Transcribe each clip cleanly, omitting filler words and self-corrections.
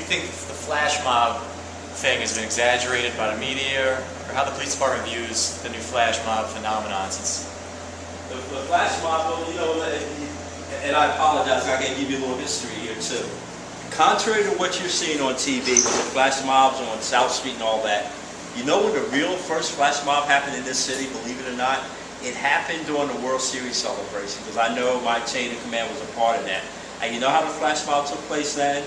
you think the flash mob thing has been exaggerated by the media, or how the police department views the new flash mob phenomenon since? The flash mob, you know, and I apologize, I can give you a little history here too. Contrary to what you're seeing on TV with the flash mobs on South Street and all that, you know when the real first flash mob happened in this city, believe it or not? It happened during the World Series celebration, because I know my chain of command was a part of that. And you know how the flash mob took place then?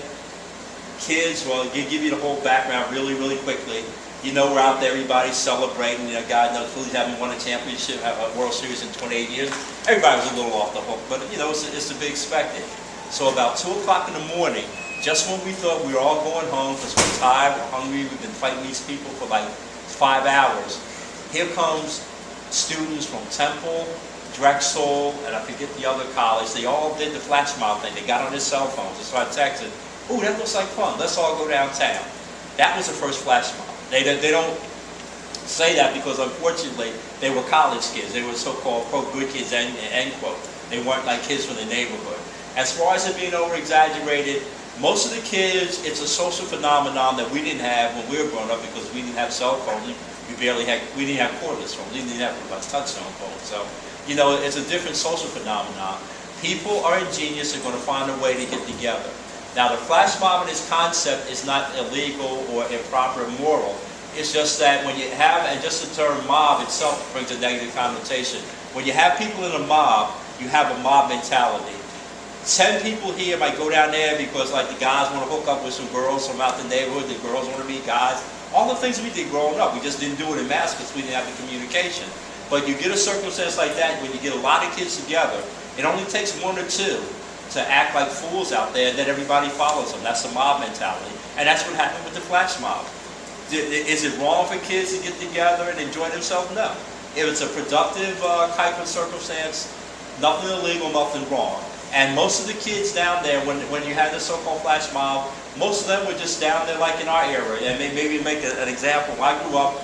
Kids, well, I'll give you the whole background really, really quickly. You know, we're out there, everybody's celebrating. You know, God knows, Phillies haven't won a championship, a World Series in 28 years. Everybody was a little off the hook, but you know, it's to be expected. So about 2 o'clock in the morning, just when we thought we were all going home because we're tired, we're hungry, we've been fighting these people for like 5 hours, here comes students from Temple, Drexel, and I forget the other college. They all did the flash mob thing. They got on their cell phones and started texting, "Ooh, that looks like fun. Let's all go downtown." That was the first flash mob. They don't say that because unfortunately they were college kids. They were so-called quote good kids end quote. They weren't like kids from the neighborhood. As far as it being over-exaggerated, most of the kids, it's a social phenomenon that we didn't have when we were growing up because we didn't have cell phones. We didn't have cordless phones. We didn't have touch-tone phones. So, you know, it's a different social phenomenon. People are ingenious. They're going to find a way to get together. Now, the flash mob in its concept is not illegal or improper or immoral. It's just that when you have, and just the term mob itself brings a negative connotation. When you have people in a mob, you have a mob mentality. 10 people here might go down there because like the guys want to hook up with some girls from out the neighborhood, the girls want to meet guys. All the things we did growing up, we just didn't do it in mass because we didn't have the communication. But you get a circumstance like that, when you get a lot of kids together, it only takes 1 or 2 to act like fools out there, and then everybody follows them. That's the mob mentality. And that's what happened with the flash mob. Is it wrong for kids to get together and enjoy themselves? No. If it's a productive type of circumstance, nothing illegal, nothing wrong. And most of the kids down there, when you had the so-called flash mob, most of them were just down there like in our era. And maybe make an example. When I grew up,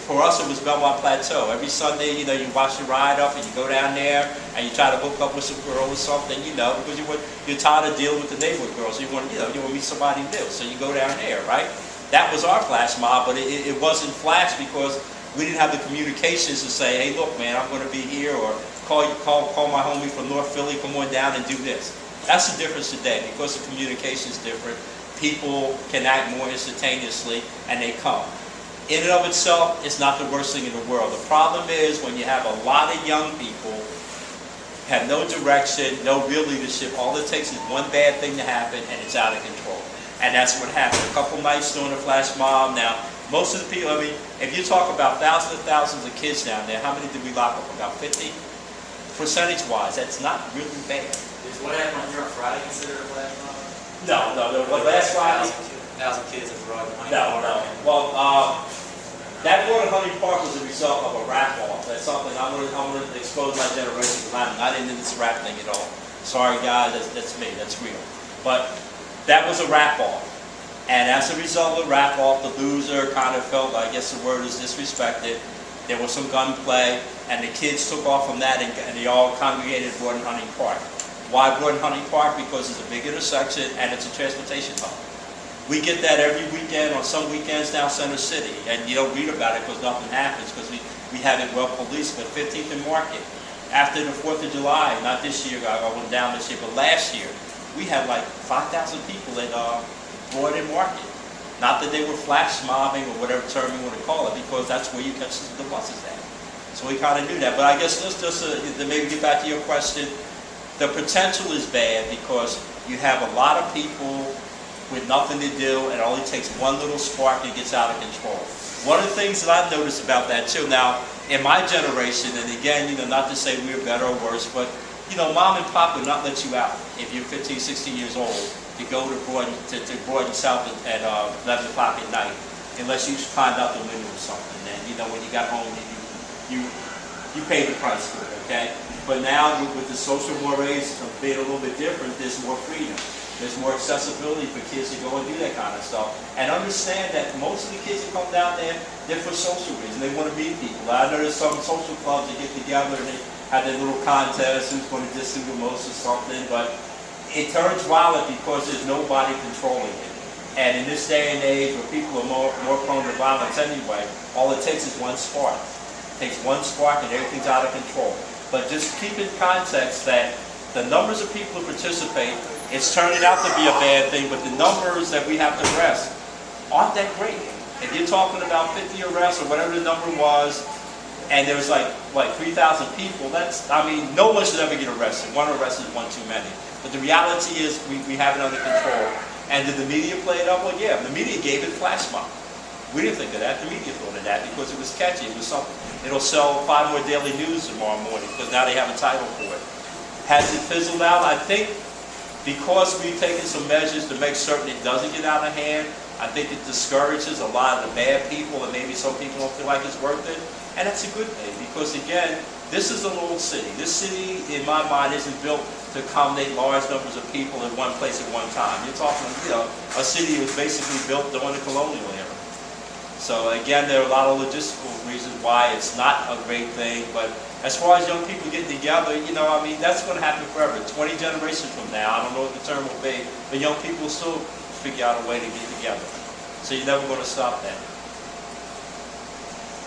for us, it was Belmont Plateau. Every Sunday, you know, you watch the ride up and you go down there and you try to hook up with some girl or something, you know, because you're tired of dealing with the neighborhood girls. So you want to meet somebody new. So you go down there, right? That was our flash mob, but it wasn't flash because we didn't have the communications to say, hey, look, man, I'm going to be here, or call my homie from North Philly, come on down and do this. That's the difference today because the communication is different. People can act more instantaneously, and they come. In and of itself, it's not the worst thing in the world. The problem is when you have a lot of young people, have no direction, no real leadership, all it takes is one bad thing to happen and it's out of control. And that's what happened. A couple nights during the flash mob. Now, most of the people, I mean, if you talk about thousands and thousands of kids down there, how many did we lock up? About 50? Percentage-wise, that's not really bad. Is what happened on New York Friday considered a flash mob? No. The last Friday... 1,000 kids have brought money. No. Well, that board at Hunting Park was a result of a rap-off. That's something I'm going to expose my generation because I'm not into this rap thing at all. Sorry, guys, that's me. That's real. But that was a rap-off. And as a result of the rap-off, the loser kind of felt, I guess the word is disrespected. There was some gunplay, and the kids took off from that, and they all congregated at Broad and Hunting Park. Why Broad and Hunting Park? Because it's a big intersection, and it's a transportation hub. We get that every weekend, on some weekends down Center City, and you don't read about it because nothing happens because we have it well policed. But 15th and Market, after the 4th of July, not this year, I went down this year, but last year, we had like 5,000 people at Broad and Market. Not that they were flash mobbing or whatever term you want to call it, because that's where you catch the buses at. So we kind of knew that. But I guess let's just to maybe get back to your question, the potential is bad because you have a lot of people with nothing to do, and it only takes one little spark and it gets out of control. One of the things that I've noticed about that too, now in my generation, and again, you know, not to say we're better or worse, but you know, mom and pop would not let you out if you're 15, 16 years old to go to Broad South at 11 o'clock at night, unless you climbed out the window or something. And you know, when you got home, you paid the price for it, okay? But now with the social mores being a little bit different, there's more freedom. There's more accessibility for kids to go and do that kind of stuff. And understand that most of the kids who come down there, they're for social reasons. They want to meet people. I know there's some social clubs that get together and they have their little contests, who's going to diss who the most or something. But it turns violent because there's nobody controlling it. And in this day and age where people are more prone to violence anyway, all it takes is one spark. It takes one spark and everything's out of control. But just keep in context that the numbers of people who participate, it's turning out to be a bad thing, but the numbers that we have to arrest aren't that great. If you're talking about 50 arrests or whatever the number was, and there's like 3,000 people, no one should ever get arrested. One arrest is one too many. But the reality is we have it under control. And did the media play it up? Well, yeah, the media gave it flash mob. We didn't think of that. The media thought of that because it was catchy. It was something. It'll sell 5 more daily news tomorrow morning because now they have a title for it. Has it fizzled out? I think because we've taken some measures to make certain it doesn't get out of hand, I think it discourages a lot of the bad people and maybe some people don't feel like it's worth it. And that's a good thing because, again, this is an old city. This city, in my mind, isn't built to accommodate large numbers of people in one place at one time. You're talking, a city that was basically built during the colonial era. So again, there are a lot of logistical reasons why it's not a great thing, but as far as young people getting together, that's going to happen forever. 20 generations from now, I don't know what the term will be, but young people will still figure out a way to get together. So you're never going to stop that.